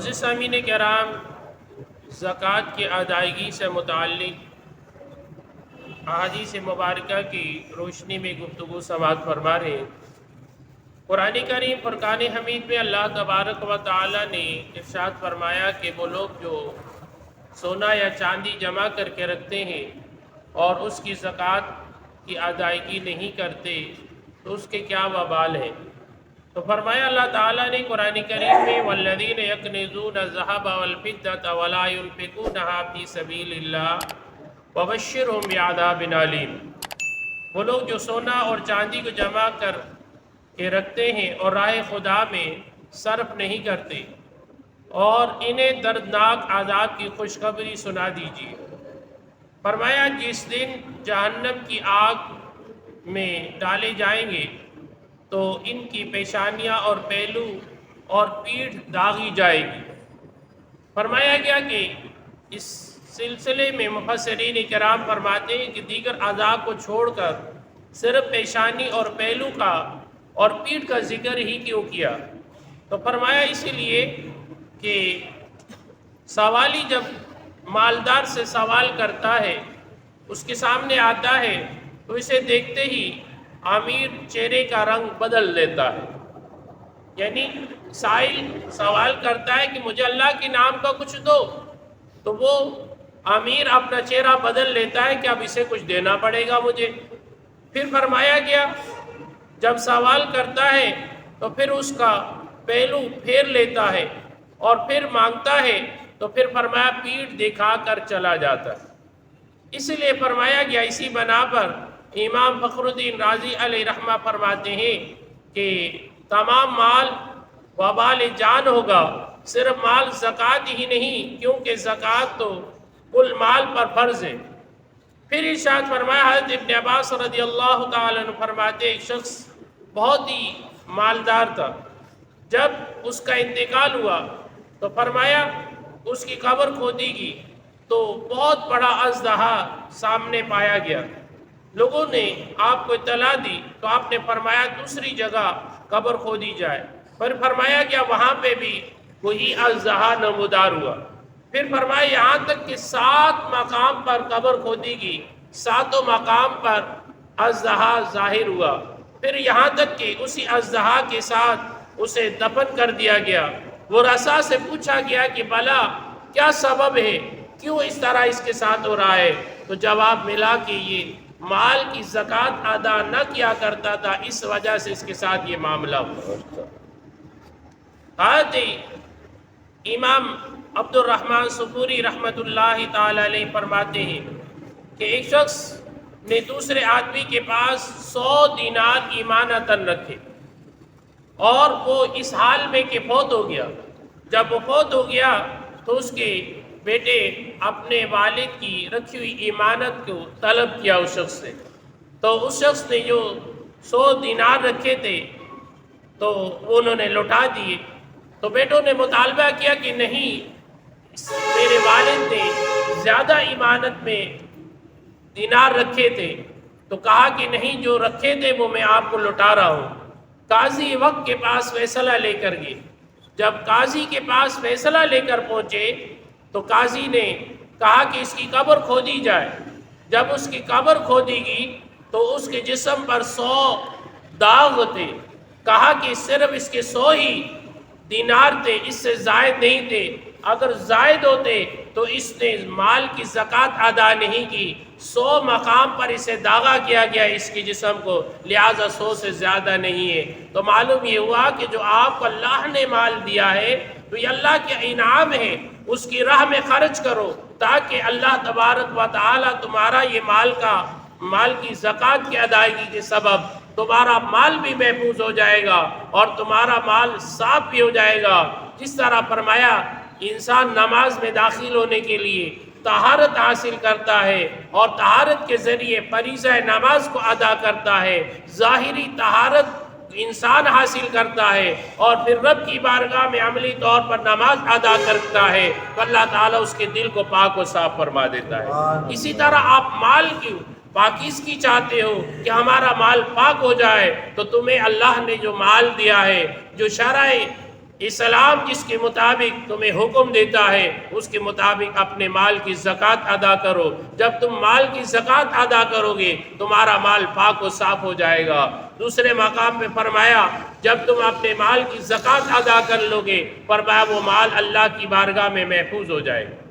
معزز سامعین کرام، زکوٰۃ کی ادائیگی سے متعلق احادیث مبارکہ کی روشنی میں گفتگو سماعت فرما رہے ہیں۔ قرآن کریم فرقان حمید میں اللہ تبارک و تعالی نے ارشاد فرمایا کہ وہ لوگ جو سونا یا چاندی جمع کر کے رکھتے ہیں اور اس کی زکوٰۃ کی ادائیگی نہیں کرتے تو اس کے کیا وبال ہے۔ تو فرمایا اللہ تعالیٰ نے قرآن کریم میں والذین یکنزون الذھب والفضة ولا ينفقونها فی سبیل اللہ وبشرہم بعذاب علیم۔ وہ لوگ جو سونا اور چاندی کو جمع کر کے رکھتے ہیں اور راہ خدا میں صرف نہیں کرتے اور انہیں دردناک عذاب کی خوشخبری سنا دیجیے۔ فرمایا جس دن جہنم کی آگ میں ڈالے جائیں گے تو ان کی پیشانیاں اور پہلو اور پیٹھ داغی جائے گی۔ فرمایا گیا کہ اس سلسلے میں مفسرین کرام فرماتے ہیں کہ دیگر اعضاء کو چھوڑ کر صرف پیشانی اور پہلو کا اور پیٹھ کا ذکر ہی کیوں کیا؟ تو فرمایا اسی لیے کہ سوالی جب مالدار سے سوال کرتا ہے، اس کے سامنے آتا ہے تو اسے دیکھتے ہی امیر چہرے کا رنگ بدل دیتا ہے۔ یعنی سائل سوال کرتا ہے کہ مجھے اللہ کے نام کا کچھ دو، تو وہ امیر اپنا چہرہ بدل لیتا ہے کہ اب اسے کچھ دینا پڑے گا مجھے۔ پھر فرمایا گیا جب سوال کرتا ہے تو پھر اس کا پہلو پھیر لیتا ہے اور پھر مانگتا ہے تو پھر فرمایا پیٹھ دکھا کر چلا جاتا ہے۔ اس لیے فرمایا گیا اسی بنا پر امام فخر الدین رازی علیہ رحمہ فرماتے ہیں کہ تمام مال وبال جان ہوگا، صرف مال زکوٰۃ ہی نہیں، کیونکہ زکوٰۃ تو کل مال پر فرض ہے۔ پھر ارشاد فرمایا حضرت ابن عباس رضی اللہ تعالیٰ عنہ فرماتے ایک شخص بہت ہی مالدار تھا، جب اس کا انتقال ہوا تو فرمایا اس کی قبر کھودی گئی تو بہت بڑا اژدہا سامنے پایا گیا۔ لوگوں نے آپ کو اطلاع دی تو آپ نے فرمایا دوسری جگہ قبر کھودی جائے۔ پھر فرمایا گیا وہاں پہ بھی وہی اژدہا نمودار ہوا۔ پھر فرمایا یہاں تک کہ 7 مقام پر قبر کھودی گئی، 7 مقام پر اژدہا ظاہر ہوا۔ پھر یہاں تک کہ اسی اژدہا کے ساتھ اسے دفن کر دیا گیا۔ وہ رسا سے پوچھا گیا کہ بلا کیا سبب ہے، کیوں اس طرح اس کے ساتھ ہو رہا ہے؟ تو جواب ملا کہ یہ مال کی زکوٰۃ ادا نہ کیا کرتا تھا، اس وجہ سے اس کے ساتھ یہ معاملہ ہوا۔ حضرت امام عبد الرحمن صبوری رحمۃ اللہ تعالی علیہ فرماتے ہیں کہ ایک شخص نے دوسرے آدمی کے پاس 100 دینار ایمانتاً رکھے اور وہ اس حال میں کہ فوت ہو گیا۔ جب وہ فوت ہو گیا تو اس کے بیٹے اپنے والد کی رکھی ہوئی ایمانت کو طلب کیا اس شخص سے، تو اس شخص نے جو 100 دینار رکھے تھے تو وہ انہوں نے لوٹا دیے۔ تو بیٹوں نے مطالبہ کیا کہ نہیں، میرے والد نے زیادہ ایمانت میں دینار رکھے تھے، تو کہا کہ نہیں، جو رکھے تھے وہ میں آپ کو لوٹا رہا ہوں۔ قاضی وقت کے پاس فیصلہ لے کر گئے۔ جب قاضی کے پاس فیصلہ لے کر پہنچے تو قاضی نے کہا کہ اس کی قبر کھودی جائے۔ جب اس کی قبر کھودی گئی تو اس کے جسم پر 100 داغ تھے۔ کہا کہ صرف اس کے 100 ہی دینار تھے، اس سے زائد نہیں تھے، اگر زائد ہوتے تو اس نے مال کی زکوٰۃ ادا نہیں کی۔ 100 مقام پر اسے داغا کیا گیا اس کے جسم کو، لہٰذا 100 سے زیادہ نہیں ہے۔ تو معلوم یہ ہوا کہ جو آپ کو اللہ نے مال دیا ہے تو یہ اللہ کے انعام ہے، اس کی راہ میں خرچ کرو تاکہ اللہ تبارک و تعالی تمہارا یہ مال کی زکوٰۃ کی ادائیگی کے سبب تمہارا مال بھی محفوظ ہو جائے گا اور تمہارا مال صاف بھی ہو جائے گا۔ جس طرح فرمایا انسان نماز میں داخل ہونے کے لیے طہارت حاصل کرتا ہے اور طہارت کے ذریعے فریضہ نماز کو ادا کرتا ہے، ظاہری طہارت انسان حاصل کرتا ہے اور پھر رب کی بارگاہ میں عملی طور پر نماز ادا کرتا ہے تو اللہ تعالیٰ اس کے دل کو پاک و صاف فرما دیتا ہے۔ اسی طرح آپ مال کی پاکیزگی چاہتے ہو کہ ہمارا مال پاک ہو جائے، تو تمہیں اللہ نے جو مال دیا ہے، جو شرع اسلام جس کے مطابق تمہیں حکم دیتا ہے اس کے مطابق اپنے مال کی زکوٰۃ ادا کرو. جب تم مال کی زکوٰۃ ادا کرو گے تمہارا مال پاک و صاف ہو جائے گا. دوسرے مقام پہ فرمایا جب تم اپنے مال کی زکوٰۃ ادا کر لو گے فرمایا وہ مال اللہ کی بارگاہ میں محفوظ ہو جائے گا.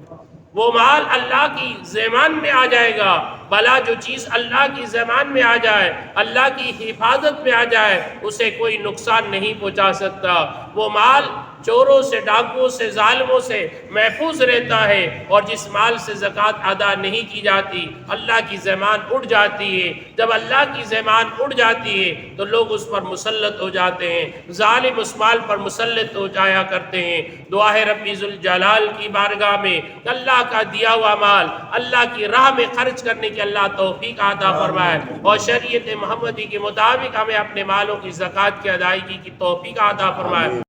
وہ مال اللہ کی ذمہ میں آ جائے گا. بھلا جو چیز اللہ کی ذمہ میں آ جائے، اللہ کی حفاظت میں آ جائے، اسے کوئی نقصان نہیں پہنچا سکتا. وہ مال چوروں سے، ڈاکوؤں سے، ظالموں سے محفوظ رہتا ہے. اور جس مال سے زکوٰۃ ادا نہیں کی جاتی اللہ کی ذمہ اٹھ جاتی ہے. جب اللہ کی ذمہ اٹھ جاتی ہے تو لوگ اس پر مسلط ہو جاتے ہیں، ظالم اس مال پر مسلط ہو جایا کرتے ہیں. دعا ہے ربی ذوالجلال کی بارگاہ میں اللہ کا دیا ہوا مال اللہ کی راہ میں خرچ کرنے کی اللہ توفیق عطا فرمائے، اور شریعت محمدی کے مطابق ہمیں اپنے مالوں کی زکوٰۃ کی ادائیگی کی توفیق عطا فرمائے.